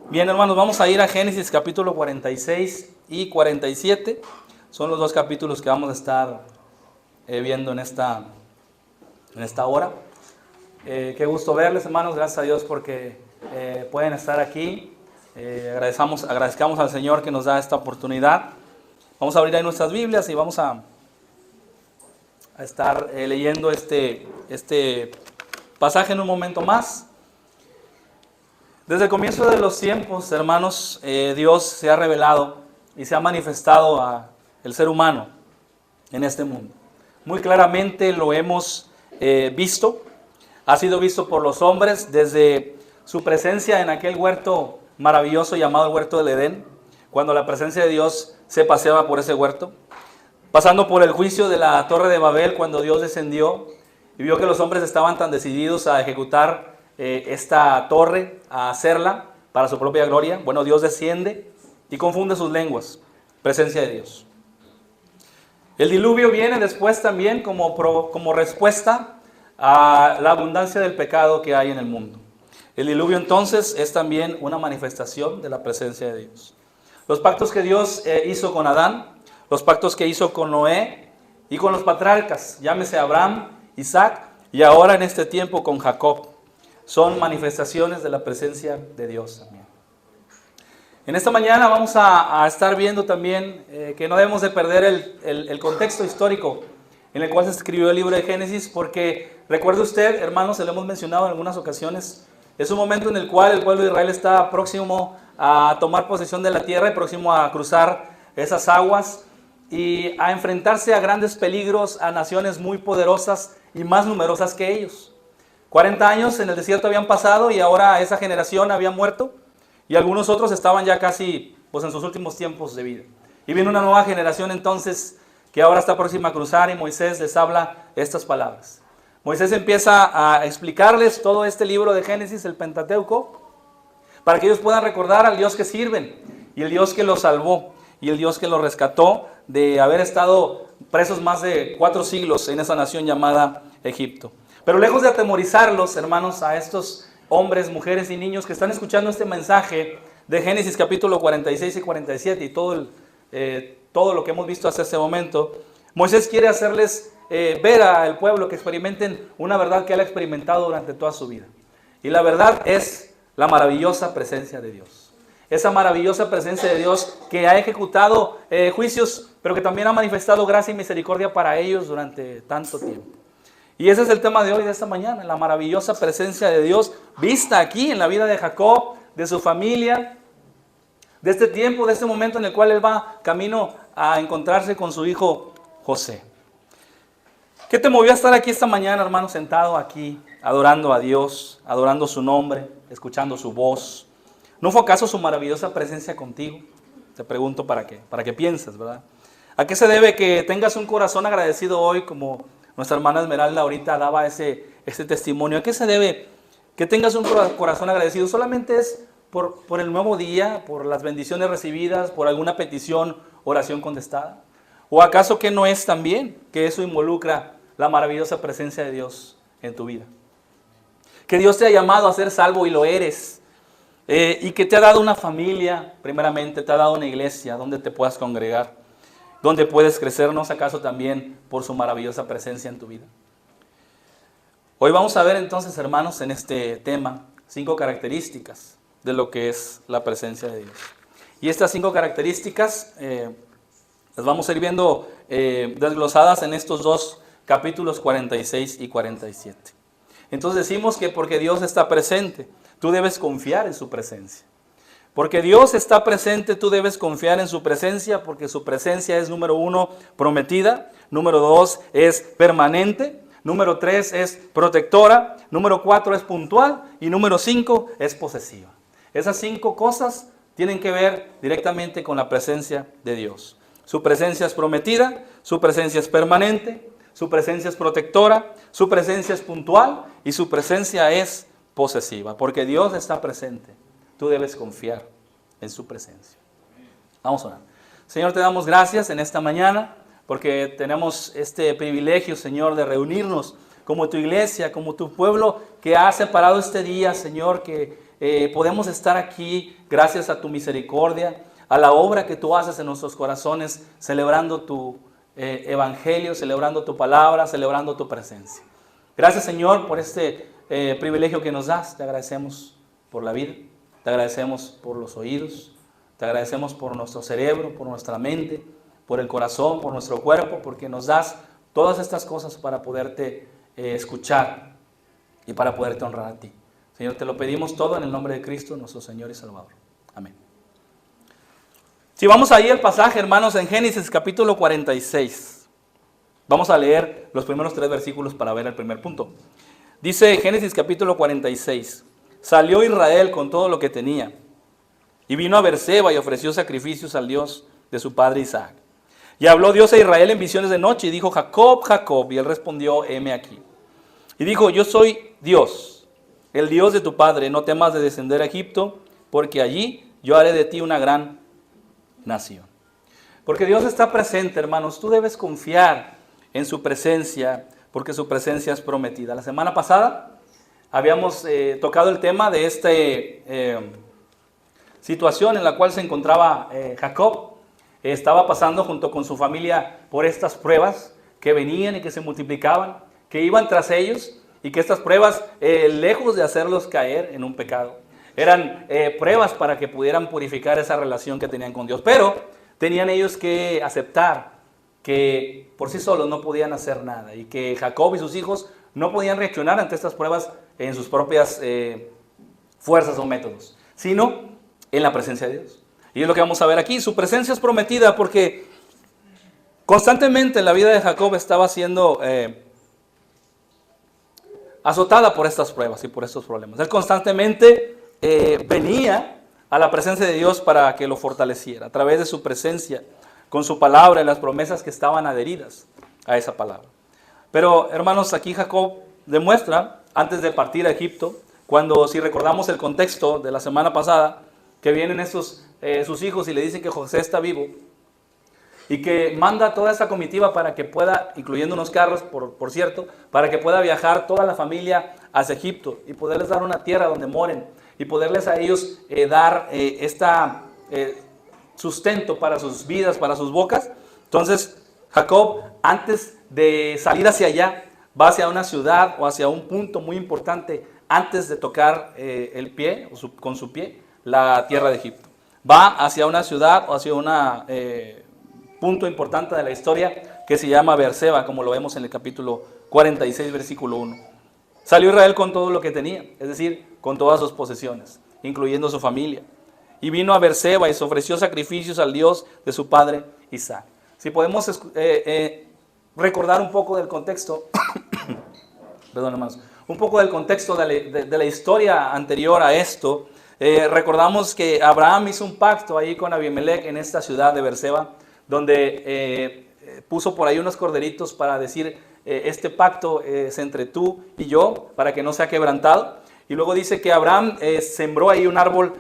Bien, hermanos, vamos a ir a Génesis capítulo 46 y 47. Son los dos capítulos que vamos a estar viendo en esta hora. Qué gusto verles, hermanos. Gracias a Dios porque pueden estar aquí. Agradezcamos al Señor que nos da esta oportunidad. Vamos a abrir ahí nuestras Biblias y vamos a estar leyendo este pasaje en un momento más. Desde el comienzo de los tiempos, hermanos, Dios se ha revelado y se ha manifestado al ser humano en este mundo. Muy claramente lo hemos visto, ha sido visto por los hombres desde su presencia en aquel huerto maravilloso llamado el huerto del Edén, cuando la presencia de Dios se paseaba por ese huerto, pasando por el juicio de la Torre de Babel cuando Dios descendió y vio que los hombres estaban tan decididos a ejecutar esta torre, a hacerla para su propia gloria. Bueno, Dios desciende y confunde sus lenguas, presencia de Dios. El diluvio viene después también como respuesta a la abundancia del pecado que hay en el mundo. El diluvio entonces es también una manifestación de la presencia de Dios. Los pactos que Dios hizo con Adán, los pactos que hizo con Noé y con los patriarcas, llámese Abraham, Isaac y ahora en este tiempo con Jacob, son manifestaciones de la presencia de Dios también. En esta mañana vamos a estar viendo también que no debemos de perder el contexto histórico en el cual se escribió el libro de Génesis, porque recuerde usted, hermanos, se lo hemos mencionado en algunas ocasiones, es un momento en el cual el pueblo de Israel está próximo a tomar posesión de la tierra y próximo a cruzar esas aguas y a enfrentarse a grandes peligros, a naciones muy poderosas y más numerosas que ellos. 40 años en el desierto habían pasado y ahora esa generación había muerto y algunos otros estaban ya casi en sus últimos tiempos de vida. Y viene una nueva generación entonces que ahora está próxima a cruzar y Moisés les habla estas palabras. Moisés empieza a explicarles todo este libro de Génesis, el Pentateuco, para que ellos puedan recordar al Dios que sirven y el Dios que los salvó y el Dios que los rescató de haber estado presos más de 4 siglos en esa nación llamada Egipto. Pero lejos de atemorizarlos, hermanos, a estos hombres, mujeres y niños que están escuchando este mensaje de Génesis capítulo 46 y 47 y todo lo que hemos visto hasta este momento, Moisés quiere hacerles ver al pueblo que experimenten una verdad que él ha experimentado durante toda su vida. Y la verdad es la maravillosa presencia de Dios. Esa maravillosa presencia de Dios que ha ejecutado juicios, pero que también ha manifestado gracia y misericordia para ellos durante tanto tiempo. Y ese es el tema de hoy, de esta mañana, la maravillosa presencia de Dios vista aquí en la vida de Jacob, de su familia, de este tiempo, de este momento en el cual él va camino a encontrarse con su hijo José. ¿Qué te movió a estar aquí esta mañana, hermano, sentado aquí, adorando a Dios, adorando su nombre, escuchando su voz? ¿No fue acaso su maravillosa presencia contigo? Te pregunto para que pienses, ¿verdad? ¿A qué se debe que tengas un corazón agradecido hoy, como nuestra hermana Esmeralda ahorita daba ese testimonio? ¿A qué se debe que tengas un corazón agradecido? ¿Solamente es por el nuevo día, por las bendiciones recibidas, por alguna petición, oración contestada? ¿O acaso que no es también que eso involucra la maravillosa presencia de Dios en tu vida? Que Dios te ha llamado a ser salvo y lo eres. Y que te ha dado una familia, primeramente te ha dado una iglesia donde te puedas congregar, donde puedes crecer, ¿no es acaso también por su maravillosa presencia en tu vida? Hoy vamos a ver entonces, hermanos, en este tema 5 características de lo que es la presencia de Dios. Y estas 5 características las vamos a ir viendo desglosadas en estos 2 capítulos 46 y 47. Entonces decimos que porque Dios está presente, tú debes confiar en su presencia. Porque Dios está presente, tú debes confiar en su presencia, porque su presencia es, número 1, prometida, número 2, es permanente, número 3, es protectora, número 4, es puntual y número 5, es posesiva. Esas 5 cosas tienen que ver directamente con la presencia de Dios. Su presencia es prometida, su presencia es permanente, su presencia es protectora, su presencia es puntual y su presencia es posesiva. Porque Dios está presente. Tú debes confiar en su presencia. Vamos a orar. Señor, te damos gracias en esta mañana porque tenemos este privilegio, Señor, de reunirnos como tu iglesia, como tu pueblo que ha separado este día, Señor, que podemos estar aquí gracias a tu misericordia, a la obra que tú haces en nuestros corazones, celebrando tu evangelio, celebrando tu palabra, celebrando tu presencia. Gracias, Señor, por este privilegio que nos das. Te agradecemos por la vida, te agradecemos por los oídos, te agradecemos por nuestro cerebro, por nuestra mente, por el corazón, por nuestro cuerpo, porque nos das todas estas cosas para poderte escuchar y para poderte honrar a ti. Señor, te lo pedimos todo en el nombre de Cristo, nuestro Señor y Salvador. Amén. Si vamos ahí al pasaje, hermanos, en Génesis capítulo 46. Vamos a leer los primeros 3 versículos para ver el primer punto. Dice Génesis capítulo 46. Salió Israel con todo lo que tenía y vino a Beerseba y ofreció sacrificios al Dios de su padre Isaac. Y habló Dios a Israel en visiones de noche y dijo: Jacob, Jacob. Y él respondió: heme aquí. Y dijo: yo soy Dios, el Dios de tu padre. No temas de descender a Egipto, porque allí yo haré de ti una gran nación. Porque Dios está presente, hermanos. Tú debes confiar en su presencia, porque su presencia es prometida. La semana pasada habíamos tocado el tema de esta situación en la cual se encontraba Jacob. Estaba pasando junto con su familia por estas pruebas que venían y que se multiplicaban, que iban tras ellos, y que estas pruebas, lejos de hacerlos caer en un pecado, eran pruebas para que pudieran purificar esa relación que tenían con Dios. Pero tenían ellos que aceptar que por sí solos no podían hacer nada, y que Jacob y sus hijos no podían reaccionar ante estas pruebas en sus propias fuerzas o métodos, sino en la presencia de Dios. Y es lo que vamos a ver aquí. Su presencia es prometida porque constantemente la vida de Jacob estaba siendo azotada por estas pruebas y por estos problemas. Él constantemente venía a la presencia de Dios para que lo fortaleciera a través de su presencia, con su palabra y las promesas que estaban adheridas a esa palabra. Pero, hermanos, aquí Jacob demuestra, antes de partir a Egipto, cuando, si recordamos el contexto de la semana pasada, que vienen sus hijos y le dicen que José está vivo, y que manda toda esa comitiva para que pueda, incluyendo unos carros, por cierto, para que pueda viajar toda la familia hacia Egipto y poderles dar una tierra donde moren y poderles a ellos dar sustento para sus vidas, para sus bocas. Entonces Jacob, antes de salir hacia allá, va hacia una ciudad o hacia un punto muy importante antes de tocar el pie, con su pie, la tierra de Egipto. Va hacia una ciudad o hacia una punto importante de la historia que se llama Beerseba, como lo vemos en el capítulo 46, versículo 1. Salió Israel con todo lo que tenía, es decir, con todas sus posesiones, incluyendo su familia. Y vino a Beerseba y se ofreció sacrificios al Dios de su padre Isaac. Si podemos recordar un poco del contexto, perdón, hermanos, un poco del contexto de la historia anterior a esto, recordamos que Abraham hizo un pacto ahí con Abimelech en esta ciudad de Beerseba, donde puso por ahí unos corderitos para decir, este pacto es entre tú y yo, para que no sea quebrantado. Y luego dice que Abraham sembró ahí un árbol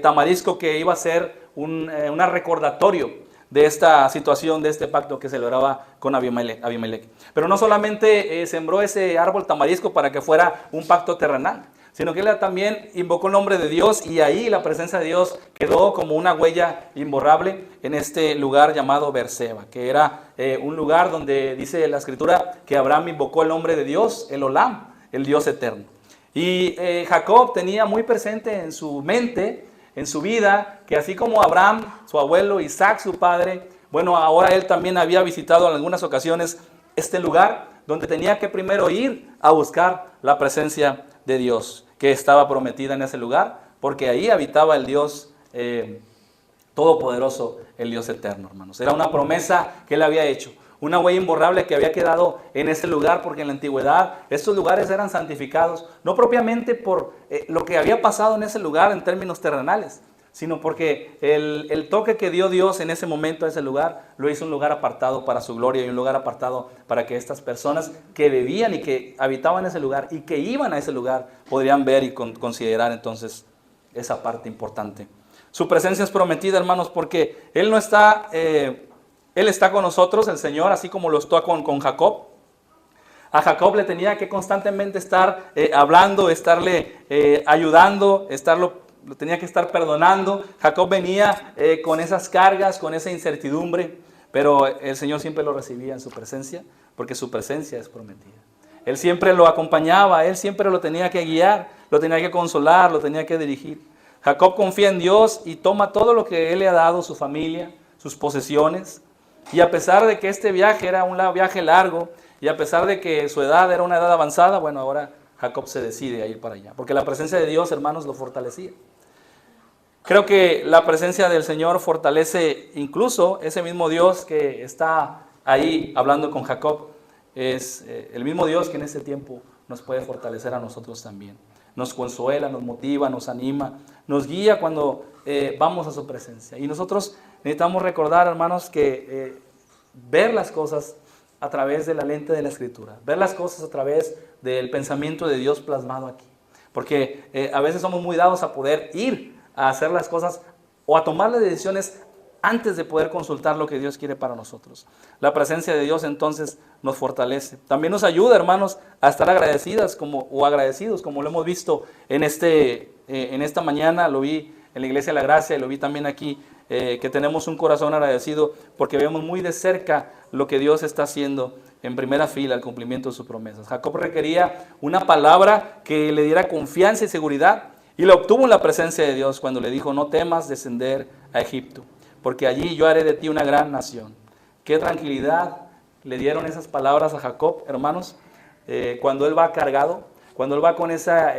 tamarisco que iba a ser un recordatorio de esta situación, de este pacto que celebraba con Abimelech. Pero no solamente sembró ese árbol tamarisco para que fuera un pacto terrenal, sino que él también invocó el nombre de Dios, y ahí la presencia de Dios quedó como una huella imborrable en este lugar llamado Beerseba, que era un lugar donde dice la Escritura que Abraham invocó el nombre de Dios, el Olam, el Dios eterno. Y Jacob tenía muy presente en su mente, en su vida, que así como Abraham, su abuelo, Isaac, su padre, bueno, ahora él también había visitado en algunas ocasiones este lugar donde tenía que primero ir a buscar la presencia de Dios, que estaba prometida en ese lugar, porque ahí habitaba el Dios todopoderoso, el Dios eterno, hermanos. Era una promesa que él había hecho, una huella imborrable que había quedado en ese lugar, porque en la antigüedad estos lugares eran santificados, no propiamente por lo que había pasado en ese lugar en términos terrenales, sino porque el toque que dio Dios en ese momento a ese lugar, lo hizo un lugar apartado para su gloria y un lugar apartado para que estas personas que vivían y que habitaban ese lugar y que iban a ese lugar podrían ver y considerar entonces esa parte importante. Su presencia es prometida, hermanos, porque Él no está, Él está con nosotros, el Señor, así como lo está con Jacob. A Jacob le tenía que constantemente estar hablando, estarle ayudando, lo tenía que estar perdonando. Jacob venía con esas cargas, con esa incertidumbre, pero el Señor siempre lo recibía en su presencia, porque su presencia es prometida. Él siempre lo acompañaba, él siempre lo tenía que guiar, lo tenía que consolar, lo tenía que dirigir. Jacob confía en Dios y toma todo lo que Él le ha dado, su familia, sus posesiones. Y a pesar de que este viaje era un viaje largo, y a pesar de que su edad era una edad avanzada, bueno, ahora Jacob se decide a ir para allá. Porque la presencia de Dios, hermanos, lo fortalecía. Creo que la presencia del Señor fortalece incluso ese mismo Dios que está ahí hablando con Jacob. Es el mismo Dios que en este tiempo nos puede fortalecer a nosotros también. Nos consuela, nos motiva, nos anima, nos guía cuando vamos a su presencia. Y nosotros necesitamos recordar, hermanos, que ver las cosas a través de la lente de la Escritura, ver las cosas a través del pensamiento de Dios plasmado aquí. Porque a veces somos muy dados a poder ir a hacer las cosas o a tomar las decisiones antes de poder consultar lo que Dios quiere para nosotros. La presencia de Dios entonces nos fortalece. También nos ayuda, hermanos, a estar agradecidos como lo hemos visto en esta mañana. Lo vi en la Iglesia de la Gracia y lo vi también aquí, que tenemos un corazón agradecido porque vemos muy de cerca lo que Dios está haciendo en primera fila al cumplimiento de sus promesas. Jacob requería una palabra que le diera confianza y seguridad, y la obtuvo en la presencia de Dios cuando le dijo: no temas descender a Egipto, porque allí yo haré de ti una gran nación. Qué tranquilidad le dieron esas palabras a Jacob, hermanos, cuando él va cargado, cuando él va con esa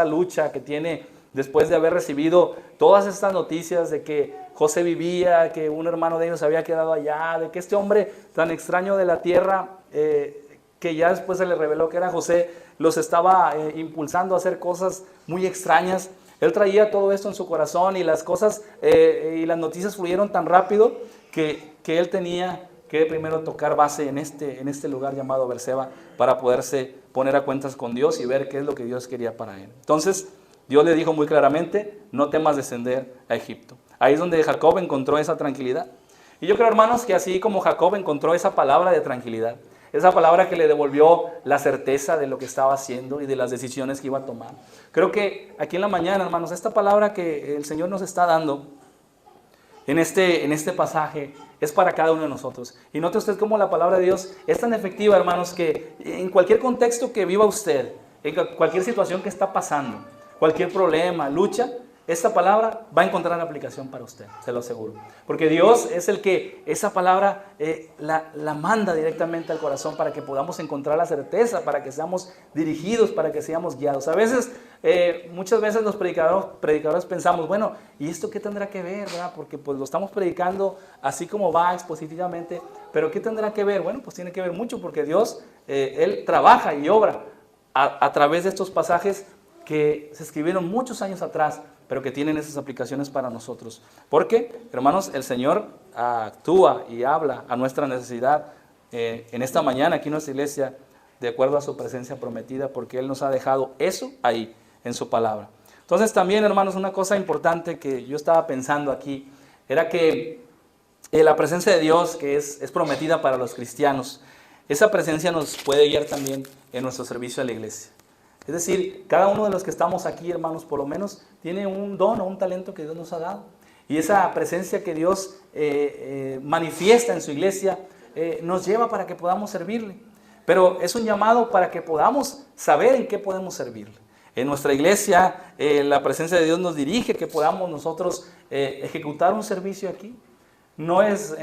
lucha que tiene después de haber recibido todas estas noticias de que José vivía, que un hermano de ellos había quedado allá, de que este hombre tan extraño de la tierra, que ya después se le reveló que era José, los estaba impulsando a hacer cosas muy extrañas. Él traía todo esto en su corazón y las cosas y las noticias fluyeron tan rápido que él tenía que primero tocar base en este lugar llamado Berseba para poderse poner a cuentas con Dios y ver qué es lo que Dios quería para él. Entonces Dios le dijo muy claramente: no temas descender a Egipto. Ahí es donde Jacob encontró esa tranquilidad. Y yo creo, hermanos, que así como Jacob encontró esa palabra de tranquilidad, esa palabra que le devolvió la certeza de lo que estaba haciendo y de las decisiones que iba a tomar, creo que aquí en la mañana, hermanos, esta palabra que el Señor nos está dando en este pasaje es para cada uno de nosotros. Y note usted cómo la palabra de Dios es tan efectiva, hermanos, que en cualquier contexto que viva usted, en cualquier situación que está pasando, cualquier problema, lucha, esta palabra va a encontrar aplicación para usted, se lo aseguro. Porque Dios es el que esa palabra la manda directamente al corazón para que podamos encontrar la certeza, para que seamos dirigidos, para que seamos guiados. A veces, muchas veces los predicadores pensamos: bueno, ¿y esto qué tendrá que ver, verdad? Porque pues lo estamos predicando así como va, expositivamente, pero ¿qué tendrá que ver? Bueno, pues tiene que ver mucho, porque Dios, Él trabaja y obra a través de estos pasajes que se escribieron muchos años atrás, pero que tienen esas aplicaciones para nosotros. Porque, hermanos, el Señor actúa y habla a nuestra necesidad en esta mañana aquí en nuestra iglesia, de acuerdo a su presencia prometida, porque Él nos ha dejado eso ahí, en su palabra. Entonces también, hermanos, una cosa importante que yo estaba pensando aquí, era que la presencia de Dios, que es prometida para los cristianos, esa presencia nos puede guiar también en nuestro servicio a la iglesia. Es decir, cada uno de los que estamos aquí, hermanos, por lo menos tiene un don o un talento que Dios nos ha dado. Y esa presencia que Dios manifiesta en su iglesia nos lleva para que podamos servirle. Pero es un llamado para que podamos saber en qué podemos servirle. En nuestra iglesia, la presencia de Dios nos dirige que podamos nosotros ejecutar un servicio aquí. No es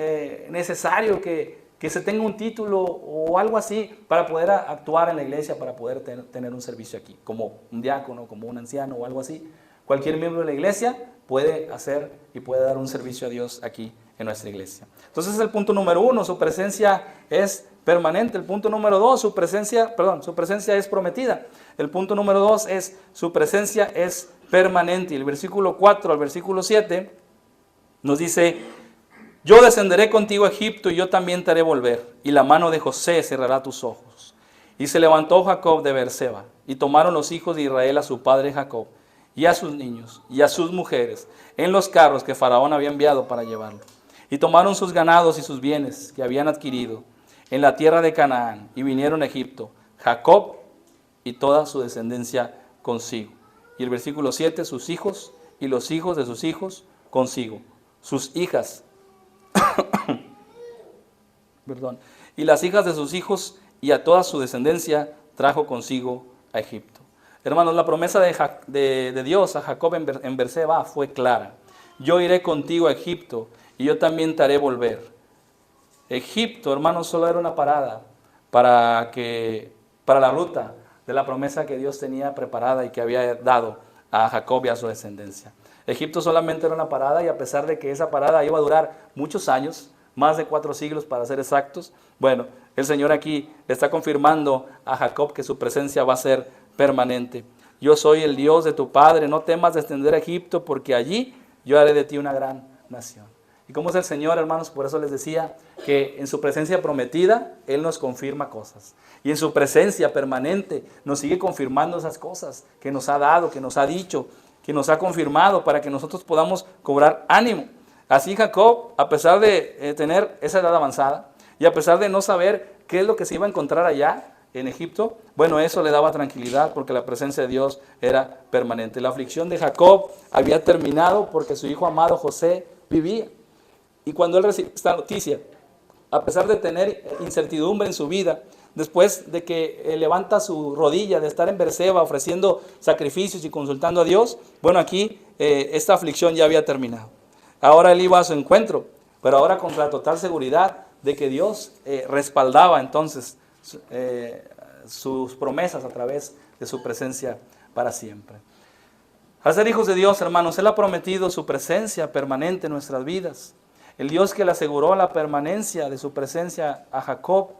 necesario que se tenga un título o algo así para poder actuar en la iglesia, para poder tener un servicio aquí, como un diácono, como un anciano o algo así. Cualquier miembro de la iglesia puede hacer y puede dar un servicio a Dios aquí en nuestra iglesia. Entonces el punto número 1, su presencia es permanente. El punto número 2, su presencia es prometida. El punto número 2 es su presencia es permanente. Y el versículo 4 al versículo 7 nos dice: yo descenderé contigo a Egipto y yo también te haré volver, y la mano de José cerrará tus ojos. Y se levantó Jacob de Berseba, y tomaron los hijos de Israel a su padre Jacob, y a sus niños, y a sus mujeres, en los carros que Faraón había enviado para llevarlo. Y tomaron sus ganados y sus bienes que habían adquirido, en la tierra de Canaán y vinieron a Egipto, Jacob y toda su descendencia consigo. Y el versículo 7, sus hijos y los hijos de sus hijos consigo, sus hijas, perdón, y las hijas de sus hijos y a toda su descendencia trajo consigo a Egipto. Hermanos, la promesa de Dios a Jacob en Berseba fue clara. Yo iré contigo a Egipto y yo también te haré volver. Egipto, hermanos, solo era una parada para la ruta de la promesa que Dios tenía preparada y que había dado a Jacob y a su descendencia. Egipto solamente era una parada, y a pesar de que esa parada iba a durar muchos años, más de 4 siglos para ser exactos, bueno, el Señor aquí le está confirmando a Jacob que su presencia va a ser permanente. Yo soy el Dios de tu padre, no temas descender a Egipto, porque allí yo haré de ti una gran nación. ¿Y cómo es el Señor, hermanos? Por eso les decía que en su presencia prometida, Él nos confirma cosas. Y en su presencia permanente nos sigue confirmando esas cosas que nos ha dado, que nos ha dicho, que nos ha confirmado para que nosotros podamos cobrar ánimo. Así Jacob, a pesar de tener esa edad avanzada y a pesar de no saber qué es lo que se iba a encontrar allá en Egipto, bueno, eso le daba tranquilidad porque la presencia de Dios era permanente. La aflicción de Jacob había terminado porque su hijo amado José vivía. Y cuando él recibe esta noticia, a pesar de tener incertidumbre en su vida, después de que levanta su rodilla de estar en Berseba ofreciendo sacrificios y consultando a Dios, bueno, aquí esta aflicción ya había terminado. Ahora él iba a su encuentro, pero ahora con la total seguridad de que Dios respaldaba entonces sus promesas a través de su presencia para siempre. Al ser hijos de Dios, hermanos, Él ha prometido su presencia permanente en nuestras vidas. El Dios que le aseguró la permanencia de su presencia a Jacob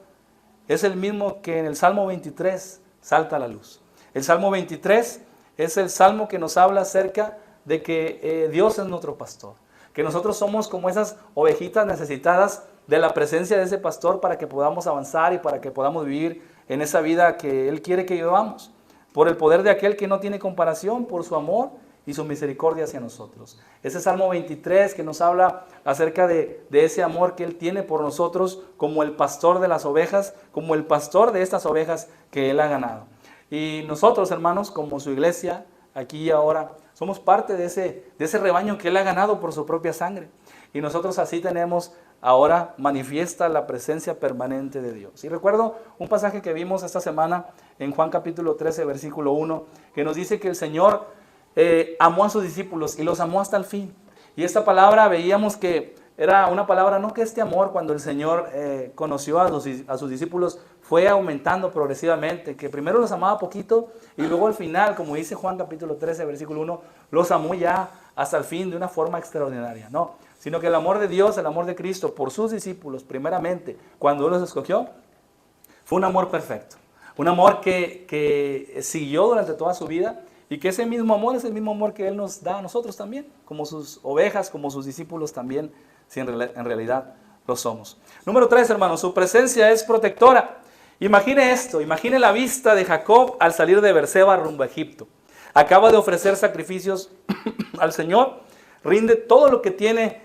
es el mismo que en el Salmo 23 salta a la luz. El Salmo 23 es el salmo que nos habla acerca de que Dios es nuestro pastor, que nosotros somos como esas ovejitas necesitadas de la presencia de ese pastor para que podamos avanzar y para que podamos vivir en esa vida que Él quiere que vivamos, por el poder de aquel que no tiene comparación, por su amor y su misericordia hacia nosotros. Ese Salmo 23 que nos habla acerca de ese amor que Él tiene por nosotros como el pastor de las ovejas, como el pastor de estas ovejas que Él ha ganado. Y nosotros, hermanos, como su iglesia, aquí y ahora, somos parte de ese rebaño que Él ha ganado por su propia sangre. Y nosotros así tenemos ahora manifiesta la presencia permanente de Dios. Y recuerdo un pasaje que vimos esta semana en Juan capítulo 13, versículo 1, que nos dice que el Señor amó a sus discípulos y los amó hasta el fin. Y esta palabra veíamos que era una palabra, no que este amor cuando el Señor conoció a sus discípulos fue aumentando progresivamente, que primero los amaba poquito y luego al final, como dice Juan capítulo 13, versículo 1, los amó ya hasta el fin de una forma extraordinaria. No, sino que el amor de Dios, el amor de Cristo por sus discípulos, primeramente, cuando Él los escogió, fue un amor perfecto. Un amor que siguió durante toda su vida y que ese mismo amor es el mismo amor que Él nos da a nosotros también, como sus ovejas, como sus discípulos también, si en realidad lo somos. Número 3, hermanos, su presencia es protectora. Imagine esto, imagine la vista de Jacob al salir de Berseba rumbo a Egipto. Acaba de ofrecer sacrificios al Señor, rinde todo lo que tiene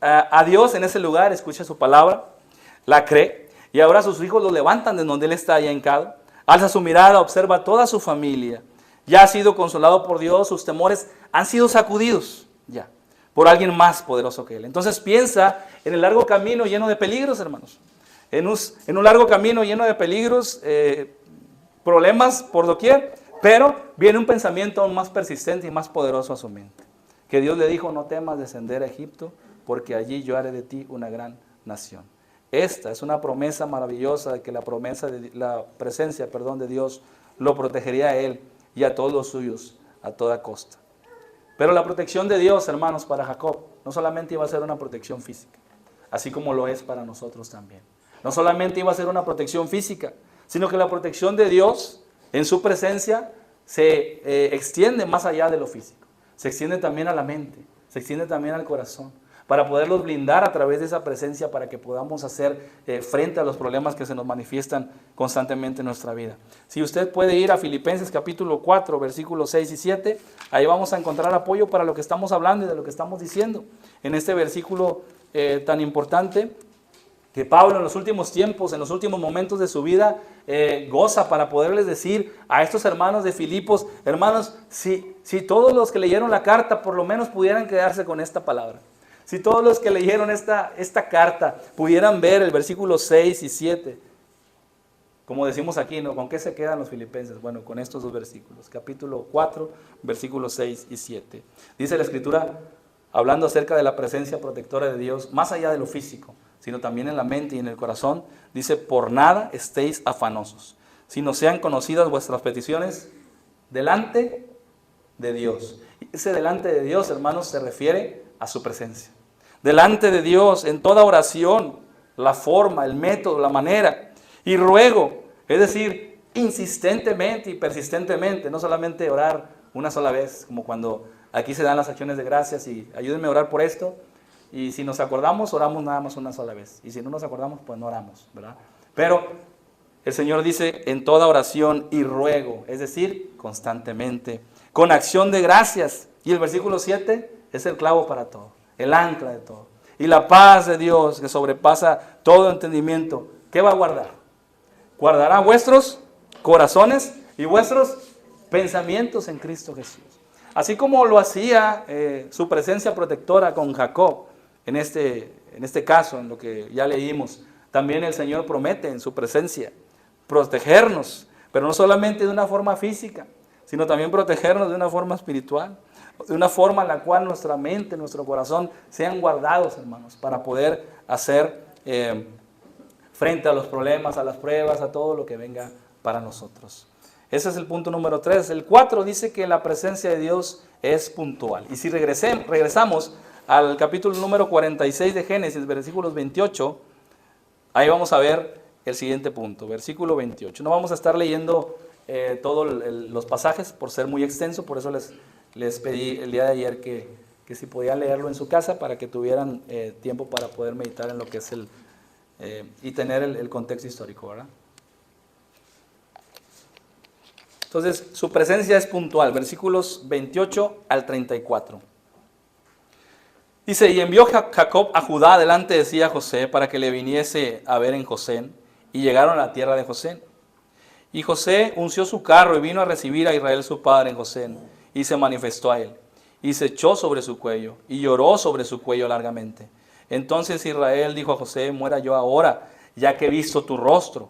a Dios en ese lugar, escucha su palabra, la cree, y ahora sus hijos lo levantan de donde él está allá hincado, alza su mirada, observa a toda su familia, ya ha sido consolado por Dios, sus temores han sido sacudidos ya por alguien más poderoso que él. Entonces piensa en el largo camino lleno de peligros, hermanos, en un largo camino lleno de peligros, problemas por doquier, pero viene un pensamiento aún más persistente y más poderoso a su mente. Que Dios le dijo, no temas descender a Egipto, porque allí yo haré de ti una gran nación. Esta es una promesa maravillosa de que la presencia de Dios lo protegería a él y a todos los suyos a toda costa. Pero la protección de Dios, hermanos, para Jacob, no solamente iba a ser una protección física, así como lo es para nosotros también. No solamente iba a ser una protección física, sino que la protección de Dios en su presencia se extiende más allá de lo físico. Se extiende también a la mente, se extiende también al corazón, para poderlos blindar a través de esa presencia, para que podamos hacer frente a los problemas que se nos manifiestan constantemente en nuestra vida. Si usted puede ir a Filipenses capítulo 4, versículos 6 y 7, ahí vamos a encontrar apoyo para lo que estamos hablando y de lo que estamos diciendo. En este versículo tan importante, que Pablo en los últimos tiempos, en los últimos momentos de su vida, goza para poderles decir a estos hermanos de Filipos, hermanos, si todos los que leyeron la carta por lo menos pudieran quedarse con esta palabra, si todos los que leyeron esta carta pudieran ver el versículo 6 y 7, como decimos aquí, ¿no? ¿Con qué se quedan los filipenses? Bueno, con estos dos versículos, capítulo 4, versículos 6 y 7. Dice la Escritura, hablando acerca de la presencia protectora de Dios, más allá de lo físico, sino también en la mente y en el corazón, dice, por nada estéis afanosos, sino sean conocidas vuestras peticiones delante de Dios. Ese delante de Dios, hermanos, se refiere a su presencia. Delante de Dios, en toda oración, la forma, el método, la manera, y ruego, es decir, insistentemente y persistentemente, no solamente orar una sola vez, como cuando aquí se dan las acciones de gracias y ayúdenme a orar por esto, y si nos acordamos, oramos nada más una sola vez, y si no nos acordamos, pues no oramos, ¿verdad? Pero el Señor dice, en toda oración y ruego, es decir, constantemente, con acción de gracias, y el versículo 7 es el clavo para todo, el ancla de todo, y la paz de Dios que sobrepasa todo entendimiento, ¿qué va a guardar? Guardará vuestros corazones y vuestros pensamientos en Cristo Jesús. Así como lo hacía su presencia protectora con Jacob, en este caso, en lo que ya leímos, también el Señor promete en su presencia protegernos, pero no solamente de una forma física, sino también protegernos de una forma espiritual, de una forma en la cual nuestra mente, nuestro corazón sean guardados, hermanos, para poder hacer frente a los problemas, a las pruebas, a todo lo que venga para nosotros. Ese es el punto número 3. El 4 dice que la presencia de Dios es puntual. Y si regresamos al capítulo número 46 de Génesis, versículos 28, ahí vamos a ver el siguiente punto, versículo 28. No vamos a estar leyendo todos los pasajes por ser muy extenso, por eso les pedí el día de ayer que si podían leerlo en su casa para que tuvieran tiempo para poder meditar en lo que es y tener el contexto histórico, ¿verdad? Entonces, su presencia es puntual, versículos 28 al 34. Dice, y envió Jacob a Judá delante de sí a José para que le viniese a ver en Gosén, y llegaron a la tierra de Gosén. Y José unció su carro y vino a recibir a Israel su padre en Gosén, y se manifestó a él, y se echó sobre su cuello, y lloró sobre su cuello largamente. Entonces Israel dijo a José, muera yo ahora, ya que he visto tu rostro,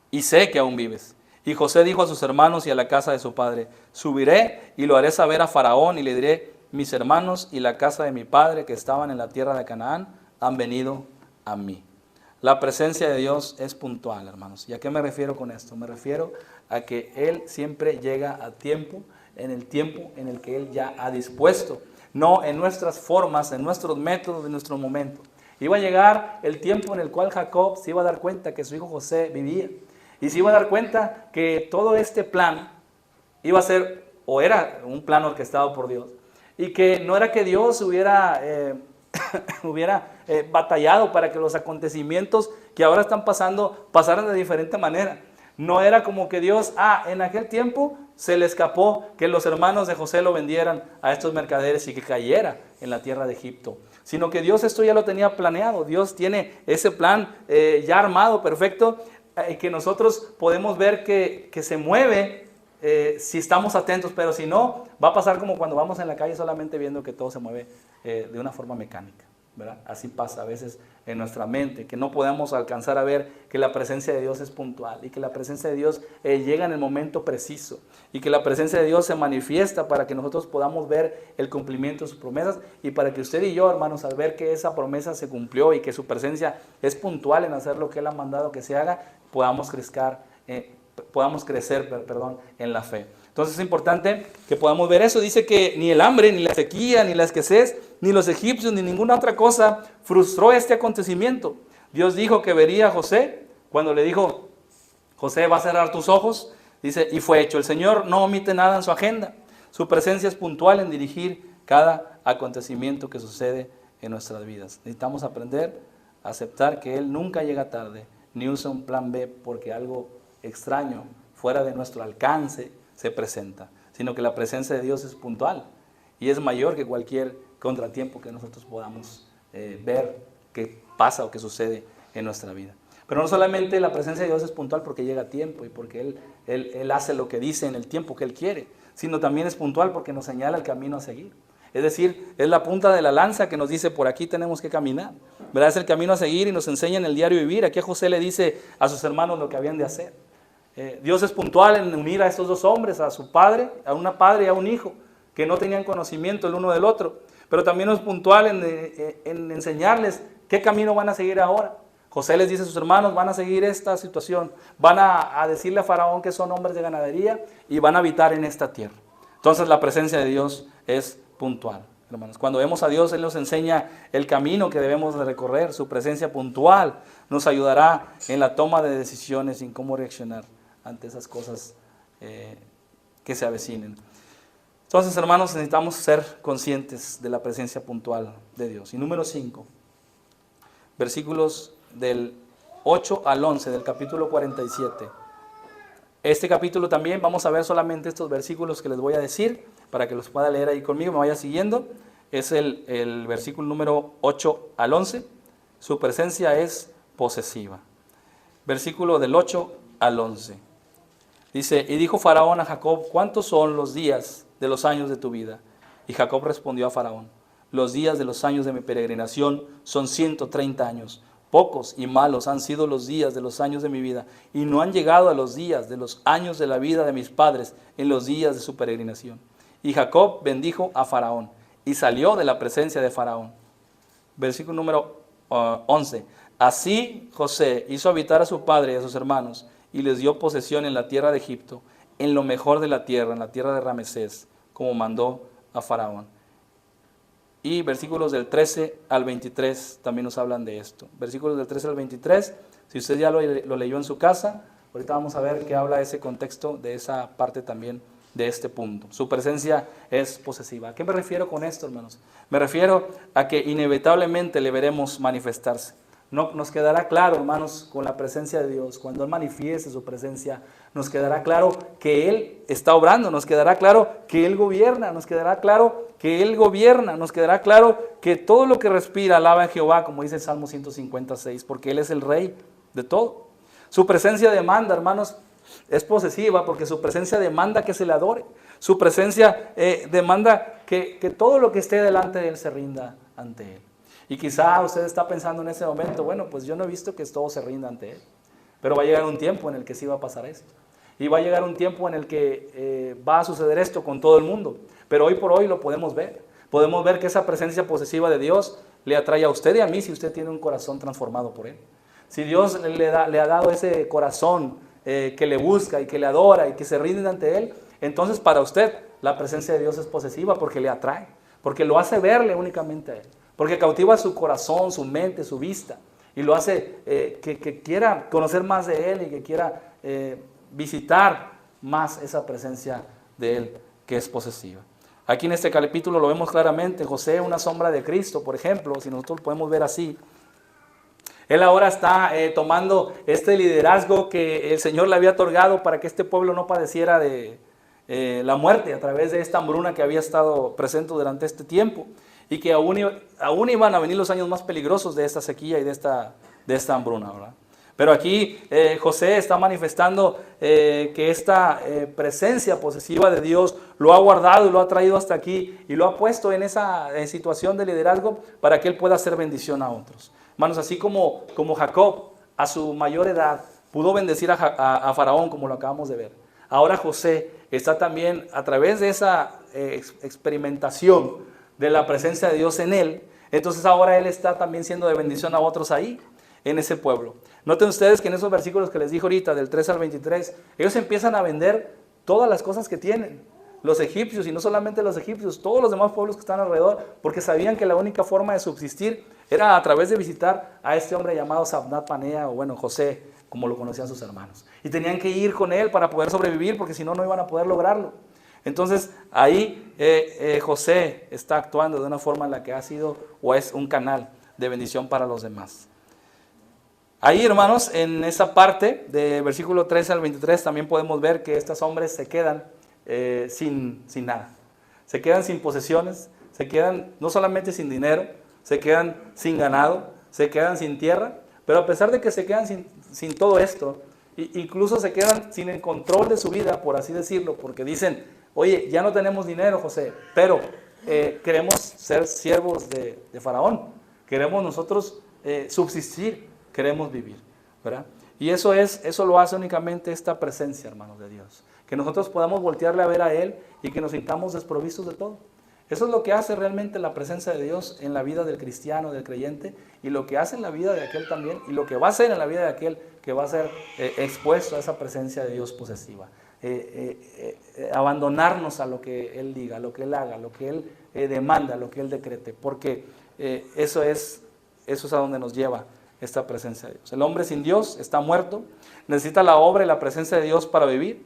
y sé que aún vives. Y José dijo a sus hermanos y a la casa de su padre, subiré y lo haré saber a Faraón, y le diré, mis hermanos y la casa de mi padre que estaban en la tierra de Canaán han venido a mí. La presencia de Dios es puntual, hermanos. ¿Y a qué me refiero con esto? Me refiero a que Él siempre llega a tiempo, en el tiempo en el que Él ya ha dispuesto. No en nuestras formas, en nuestros métodos, en nuestro momento. Iba a llegar el tiempo en el cual Jacob se iba a dar cuenta que su hijo José vivía. Y se iba a dar cuenta que todo este plan iba a ser, o era un plan orquestado por Dios. Y que no era que Dios hubiera batallado para que los acontecimientos que ahora están pasando pasaran de diferente manera. No era como que Dios, en aquel tiempo se le escapó que los hermanos de José lo vendieran a estos mercaderes y que cayera en la tierra de Egipto. Sino que Dios esto ya lo tenía planeado. Dios tiene ese plan ya armado, perfecto, que nosotros podemos ver que se mueve si estamos atentos, pero si no, va a pasar como cuando vamos en la calle solamente viendo que todo se mueve de una forma mecánica, ¿verdad? Así pasa a veces en nuestra mente, que no podemos alcanzar a ver que la presencia de Dios es puntual y que la presencia de Dios llega en el momento preciso y que la presencia de Dios se manifiesta para que nosotros podamos ver el cumplimiento de sus promesas y para que usted y yo, hermanos, al ver que esa promesa se cumplió y que su presencia es puntual en hacer lo que Él ha mandado que se haga, podamos crecer en la fe. Entonces es importante que podamos ver eso. Dice que ni el hambre, ni la sequía, ni la escasez, ni los egipcios, ni ninguna otra cosa frustró este acontecimiento. Dios dijo que vería a José, cuando le dijo, José, va a cerrar tus ojos, dice, y fue hecho. El Señor no omite nada en su agenda. Su presencia es puntual en dirigir cada acontecimiento que sucede en nuestras vidas. Necesitamos aprender a aceptar que Él nunca llega tarde, ni usa un plan B porque algo extraño, fuera de nuestro alcance, se presenta, sino que la presencia de Dios es puntual y es mayor que cualquier contratiempo que nosotros podamos ver que pasa o que sucede en nuestra vida. Pero no solamente la presencia de Dios es puntual porque llega a tiempo y porque Él hace lo que dice en el tiempo que Él quiere, sino también es puntual porque nos señala el camino a seguir. Es decir, es la punta de la lanza que nos dice por aquí tenemos que caminar, ¿verdad? Es el camino a seguir y nos enseña en el diario vivir. Aquí José le dice a sus hermanos lo que habían de hacer. Dios es puntual en unir a estos dos hombres, a su padre, a una padre y a un hijo, que no tenían conocimiento el uno del otro, pero también es puntual en enseñarles qué camino van a seguir ahora. José les dice a sus hermanos, van a seguir esta situación, van a decirle a Faraón que son hombres de ganadería y van a habitar en esta tierra. Entonces la presencia de Dios es puntual, hermanos. Cuando vemos a Dios, Él nos enseña el camino que debemos de recorrer. Su presencia puntual nos ayudará en la toma de decisiones y en cómo reaccionar ante esas cosas que se avecinen. Entonces, hermanos, necesitamos ser conscientes de la presencia puntual de Dios. Y número 5, versículos del 8 al 11 del capítulo 47. Este capítulo también vamos a ver solamente estos versículos que les voy a decir para que los pueda leer ahí conmigo, me vaya siguiendo. Es el versículo número 8 al 11. Su presencia es posesiva. Versículo del 8 al 11. Dice, y dijo Faraón a Jacob, ¿cuántos son los días de los años de tu vida? Y Jacob respondió a Faraón, los días de los años de mi peregrinación son 130 años. Pocos y malos han sido los días de los años de mi vida, y no han llegado a los días de los años de la vida de mis padres en los días de su peregrinación. Y Jacob bendijo a Faraón, y salió de la presencia de Faraón. Versículo número 11. Así José hizo habitar a su padre y a sus hermanos, y les dio posesión en la tierra de Egipto, en lo mejor de la tierra, en la tierra de Ramesés, como mandó a Faraón. Y versículos del 13 al 23 también nos hablan de esto. Versículos del 13 al 23, si usted ya lo leyó en su casa, ahorita vamos a ver qué habla ese contexto de esa parte también de este punto. Su presencia es posesiva. ¿A qué me refiero con esto, hermanos? Me refiero a que inevitablemente le veremos manifestarse. No, nos quedará claro, hermanos, con la presencia de Dios, cuando Él manifieste su presencia, nos quedará claro que Él está obrando, nos quedará claro que Él gobierna, nos quedará claro que Él gobierna, nos quedará claro que todo lo que respira alaba a Jehová, como dice el Salmo 156, porque Él es el Rey de todo. Su presencia demanda, hermanos, es posesiva porque su presencia demanda que se le adore. Su presencia demanda que todo lo que esté delante de Él se rinda ante Él. Y quizá usted está pensando en ese momento, bueno, pues yo no he visto que todo se rinda ante Él. Pero va a llegar un tiempo en el que sí va a pasar esto. Y va a llegar un tiempo en el que va a suceder esto con todo el mundo. Pero hoy por hoy lo podemos ver. Podemos ver que esa presencia posesiva de Dios le atrae a usted y a mí si usted tiene un corazón transformado por Él. Si Dios le ha dado ese corazón que le busca y que le adora y que se rinde ante Él, entonces para usted la presencia de Dios es posesiva porque le atrae, porque lo hace verle únicamente a Él, porque cautiva su corazón, su mente, su vista y lo hace que quiera conocer más de Él y que quiera visitar más esa presencia de Él que es posesiva. Aquí en este capítulo lo vemos claramente, José, una sombra de Cristo, por ejemplo, si nosotros lo podemos ver así. Él ahora está tomando este liderazgo que el Señor le había otorgado para que este pueblo no padeciera de la muerte a través de esta hambruna que había estado presente durante este tiempo y que aún iban a venir los años más peligrosos de esta sequía y de esta hambruna, ¿verdad? Pero aquí José está manifestando que esta presencia posesiva de Dios lo ha guardado y lo ha traído hasta aquí y lo ha puesto en esa situación de liderazgo para que él pueda hacer bendición a otros. Hermanos, así como Jacob a su mayor edad pudo bendecir a Faraón como lo acabamos de ver. Ahora José está también a través de esa experimentación de la presencia de Dios en él. Entonces ahora él está también siendo de bendición a otros ahí, en ese pueblo. Noten ustedes que en esos versículos que les dije ahorita, del 3 al 23, ellos empiezan a vender todas las cosas que tienen. Los egipcios, y no solamente los egipcios, todos los demás pueblos que están alrededor, porque sabían que la única forma de subsistir era a través de visitar a este hombre llamado Sabnat Panea, o bueno, José, como lo conocían sus hermanos. Y tenían que ir con él para poder sobrevivir, porque si no, no iban a poder lograrlo. Entonces, ahí José está actuando de una forma en la que ha sido o es un canal de bendición para los demás. Ahí, hermanos, en esa parte de versículo 13 al 23 también podemos ver que estos hombres se quedan sin nada. Se quedan sin posesiones, se quedan no solamente sin dinero, se quedan sin ganado, se quedan sin tierra, Pero a pesar de que se quedan sin todo esto, incluso se quedan sin el control de su vida, por así decirlo, porque dicen, oye, ya no tenemos dinero, José, pero queremos ser siervos de Faraón, queremos nosotros subsistir, queremos vivir, ¿verdad? Y eso lo hace únicamente esta presencia, hermanos de Dios, que nosotros podamos voltearle a ver a Él y que nos sintamos desprovistos de todo. Eso es lo que hace realmente la presencia de Dios en la vida del cristiano, del creyente, y lo que hace en la vida de aquel también, y lo que va a hacer en la vida de aquel que va a ser expuesto a esa presencia de Dios posesiva. Abandonarnos a lo que Él diga, a lo que Él haga, a lo que Él demanda, a lo que Él decrete, porque eso es a donde nos lleva esta presencia de Dios. El hombre sin Dios está muerto, necesita la obra y la presencia de Dios para vivir.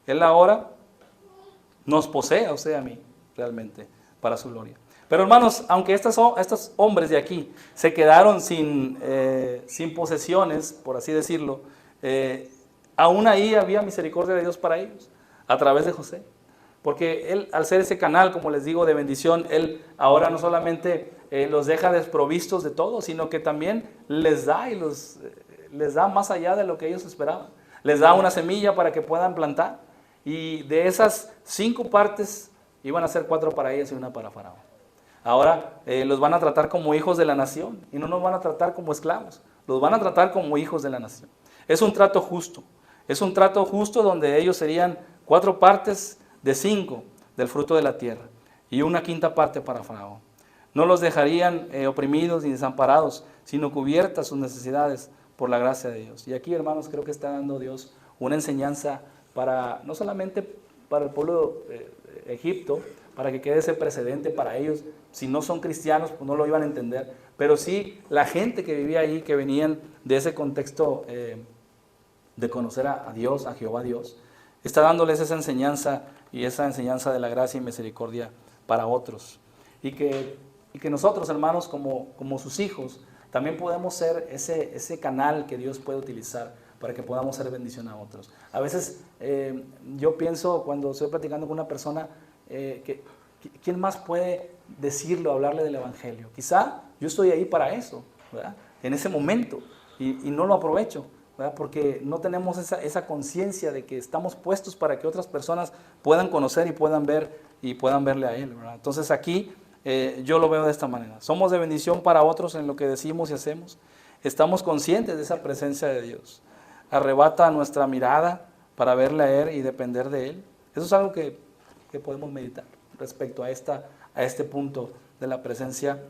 Él ahora nos posee a usted y a mí, realmente, para su gloria. Pero hermanos, aunque estos hombres de aquí se quedaron sin posesiones, por así decirlo, aún ahí había misericordia de Dios para ellos, a través de José. Porque Él, al ser ese canal, como les digo, de bendición, Él ahora no solamente los deja desprovistos de todo, sino que también les da y les da más allá de lo que ellos esperaban. Les da una semilla para que puedan plantar. Y de esas 5 partes, iban a ser 4 para ellos y 1 para Faraón. Ahora los van a tratar como hijos de la nación y no nos van a tratar como esclavos, los van a tratar como hijos de la nación. Es un trato justo, donde ellos serían 4 partes de 5 del fruto de la tierra y 1/5 parte para Faraón. No los dejarían oprimidos ni desamparados, sino cubiertas sus necesidades por la gracia de Dios. Y aquí, hermanos, creo que está dando Dios una enseñanza no solamente para el pueblo de Egipto, para que quede ese precedente para ellos. Si no son cristianos, pues no lo iban a entender, pero sí la gente que vivía ahí, que venían de ese contexto de conocer a Dios, a Jehová Dios, está dándoles esa enseñanza y esa enseñanza de la gracia y misericordia para otros. Y que nosotros, hermanos, como sus hijos, también podemos ser ese canal que Dios puede utilizar para que podamos ser bendición a otros. A veces yo pienso, cuando estoy platicando con una persona, ¿quién más puede decirlo, hablarle del Evangelio? Quizá yo estoy ahí para eso, ¿verdad? En ese momento, y no lo aprovecho, ¿verdad? Porque no tenemos esa conciencia de que estamos puestos para que otras personas puedan conocer y puedan ver y puedan verle a Él, ¿verdad? Entonces aquí yo lo veo de esta manera. Somos de bendición para otros en lo que decimos y hacemos. Estamos conscientes de esa presencia de Dios. Arrebata nuestra mirada para verle a Él y depender de Él. Eso es algo que podemos meditar respecto a este punto de la presencia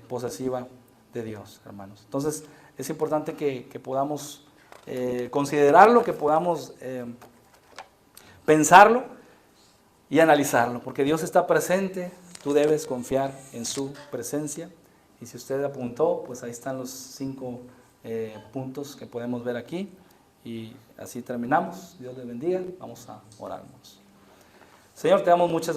posesiva de Dios, hermanos. Entonces es importante que podamos considerarlo, que podamos pensarlo y analizarlo, porque Dios está presente, tú debes confiar en su presencia. Y si usted apuntó, pues ahí están los 5 puntos que podemos ver aquí. Y así terminamos. Dios les bendiga. Vamos a orarnos. Señor, te damos muchas gracias.